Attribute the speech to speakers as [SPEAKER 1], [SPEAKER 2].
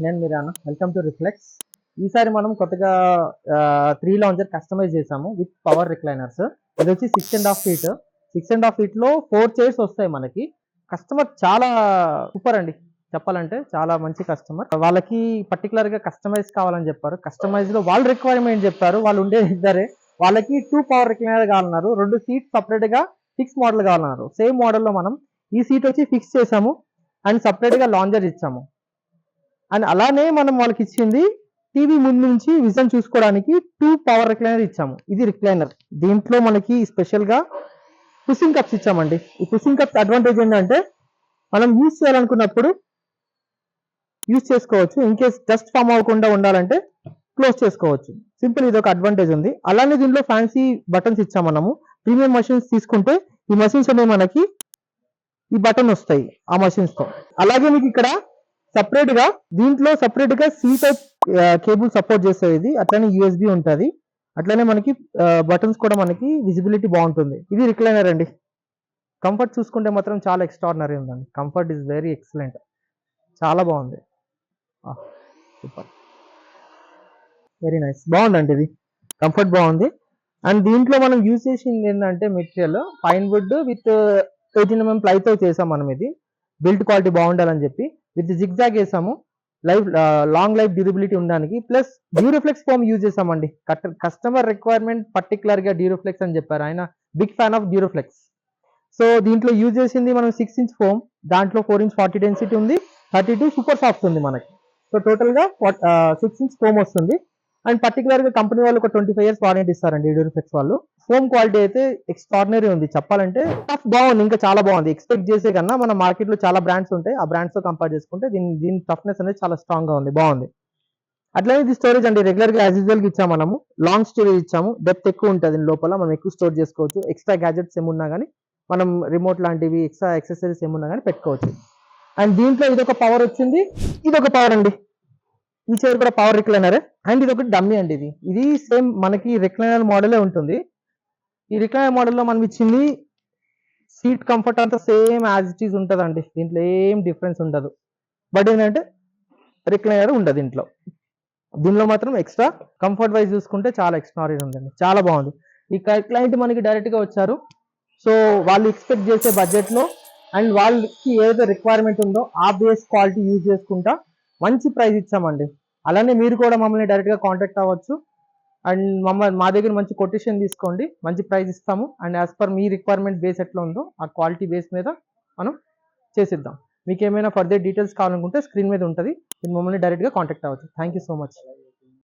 [SPEAKER 1] నేను మీరానా, welcome to reflex. ఈసారి మనం కొత్తగా 3 లాంజర్ కస్టమైజ్ చేసాము విత్ పవర్ రిక్లైనర్స్. ఇది వచ్చి 6.5 feet. 6.5 feet లో 4 చైర్స్ వస్తాయి మనకి. కస్టమర్ చాలా సూపర్ అండి, చెప్పాలంటే చాలా మంచి కస్టమర్. వాళ్ళకి పర్టికులర్ గా కస్టమైజ్ కావాలని చెప్పారు. కస్టమైజ్ లో వాళ్ళ రిక్వైర్మెంట్ చెప్పారు. వాళ్ళు ఉండే ఇద్దరే, వాళ్ళకి 2 పవర్ రిక్లైనర్ కావాలన్నారు. 2 సీట్స్ సపరేట్ గా ఫిక్స్ మోడల్ కావాలన్నారు. సేమ్ మోడల్ లో మనం ఈ సీట్ వచ్చి ఫిక్స్ చేసాము అండ్ సపరేట్ గా లాంజర్ ఇచ్చాము. అండ్ అలానే మనం వాళ్ళకి ఇచ్చింది టీవీ ముందు నుంచి విజన్ చూసుకోవడానికి 2 పవర్ రిక్లైనర్ ఇచ్చాము. ఇది రిక్లైనర్. దీంట్లో మనకి స్పెషల్ గా పుషింగ్ కప్స్ ఇచ్చామండి. ఈ పుషింగ్ కప్స్ అడ్వాంటేజ్ ఏంటంటే మనం యూజ్ చేయాలనుకున్నప్పుడు యూజ్ చేసుకోవచ్చు. ఇన్ కేస్ డస్ట్ ఫామ్ అవ్వకుండా ఉండాలంటే క్లోజ్ చేసుకోవచ్చు. సింపుల్, ఇది ఒక అడ్వాంటేజ్ ఉంది. అలానే దీంట్లో ఫ్యాన్సీ బటన్స్ ఇచ్చాము. మనము ప్రీమియం మషిన్స్ తీసుకుంటే ఈ మషిన్స్ అనేవి మనకి ఈ బటన్ వస్తాయి ఆ మషిన్స్ తో. అలాగే మీకు ఇక్కడ దీంట్లో సపరేట్ గా సి టైప్ కేబుల్ సపోర్ట్ చేస్తుంది. ఇది అట్లనే యూఎస్బి ఉంటుంది. అట్లనే మనకి బటన్స్ కూడా మనకి విజిబిలిటీ బాగుంటుంది. ఇది రిక్లైనర్ అండి. కంఫర్ట్ చూసుకుంటే మాత్రం చాలా ఎక్స్ట్రాడినరీ ఉందండి. కంఫర్ట్ ఈజ్ వెరీ ఎక్సలెంట్, చాలా బాగుంది. సూపర్, వెరీ నైస్, బాగుందండి. ఇది కంఫర్ట్ బాగుంది. అండ్ దీంట్లో మనం యూజ్ చేసింది ఏంటంటే material pine wood with 18mm ప్లైతో చేసాం మనం. ఇది బిల్డ్ క్వాలిటీ బాగుండాలని చెప్పి విత్ జిగ్జాగ్ వేసాము. లాంగ్ లైఫ్ డ్యూరబిలిటీ ఉండడానికి. ప్లస్ డ్యూరోఫ్లెక్స్ ఫోమ్ యూజ్ చేసామండి. కస్టమర్ రిక్వైర్మెంట్ పర్టికులర్ గా డ్యూరోఫ్లెక్స్ అని చెప్పారు. ఆయన big fan of Duroflex. So దీంట్లో యూజ్ చేసింది మనం 6" ఫోమ్. దాంట్లో 4" 40 డెన్సిటీ ఉంది, 32 సూపర్ సాఫ్ట్ ఉంది మనకి. సో టోటల్ గా 6" ఫోమ్ వస్తుంది. అండ్ పర్టికులర్ గా కంపెనీ వాళ్ళు ఒక 25 years వారంటీ ఇస్తారండి డ్యూరోఫ్లెక్స్ వాళ్ళు. ఫోమ్ క్వాలిటీ అయితే ఎక్స్ట్రాడినరీ ఉంది, చెప్పాలంటే టఫ్ బాగుంది, ఇంకా చాలా బాగుంది. ఎక్స్పెక్ట్ చేసే కన్నా మన మార్కెట్ లో చాలా బ్రాండ్స్ ఉంటాయి, ఆ బ్రాండ్స్ తో కంపేర్ చేసుకుంటే దీని టఫ్నెస్ అనేది చాలా స్ట్రాంగ్ గా ఉంది, బాగుంది. అట్లనే ఇది స్టోరేజ్ అండి. రెగ్యులర్ గా యాజ్ యూజువల్ గా ఇచ్చాము మనము. లాంగ్ స్టోరేజ్ ఇచ్చాము, డెప్త్ ఎక్కువ ఉంటుంది లోపల, మనం ఎక్కువ స్టోర్ చేసుకోవచ్చు. ఎక్స్ట్రా గ్యాజెట్స్ ఏమున్నా కానీ మనం రిమోట్ లాంటివి ఎక్స్ట్రా యాక్సెసరీస్ ఏమున్నా కానీ పెట్టుకోవచ్చు. అండ్ దీంట్లో ఇదొక పవర్ వచ్చింది, ఇదొక పవర్ అండి. ఈ చైర్ కూడా పవర్ రిక్లైనర్. అండ్ ఇది ఒకటి డమ్మీ అండి. ఇది సేమ్ మనకి రిక్లైనర్ మోడలే ఉంటుంది. ఈ రిక్లైనర్ మోడల్లో మనం ఇచ్చింది సీట్ కంఫర్ట్ అంతా సేమ్ యాజ్ ఇట్ ఈజ్ ఉంటుందండి. దీంట్లో ఏం డిఫరెన్స్ ఉండదు. బట్ ఏంటంటే రిక్లైనర్ ఉండదు దీనిలో మాత్రం ఎక్స్ట్రా కంఫర్ట్ వైజ్ చూసుకుంటే చాలా ఎక్స్ట్రాడినరీ ఉందండి, చాలా బాగుంది. ఈ క్లయింట్ మనకి డైరెక్ట్ గా వచ్చారు. సో వాళ్ళు ఎక్స్పెక్ట్ చేసే బడ్జెట్ లో అండ్ వాళ్ళకి ఏదైతే రిక్వైర్మెంట్ ఉందో ఆ బేస్ క్వాలిటీ యూజ్ చేసుకుంటా మంచి ప్రైస్ ఇచ్చామండి. అలానే మీరు కూడా మమ్మల్ని డైరెక్ట్ గా కాంటాక్ట్ అవ్వచ్చు. అండ్ మా దగ్గర మంచి కొటేషన్ తీసుకోండి, మంచి ప్రైస్ ఇస్తాము. And as per me requirement base ఎట్లా ఉందో ఆ క్వాలిటీ బేస్ మీద మనం చేసిద్దాం. మీకు ఏమైనా ఫర్దర్ డీటెయిల్స్ కావాలనుకుంటే స్క్రీన్ మీద ఉంటుంది, మీరు మమ్మల్ని డైరెక్ట్గా కాంటాక్ట్ అవ్వచ్చు. Thank you so much.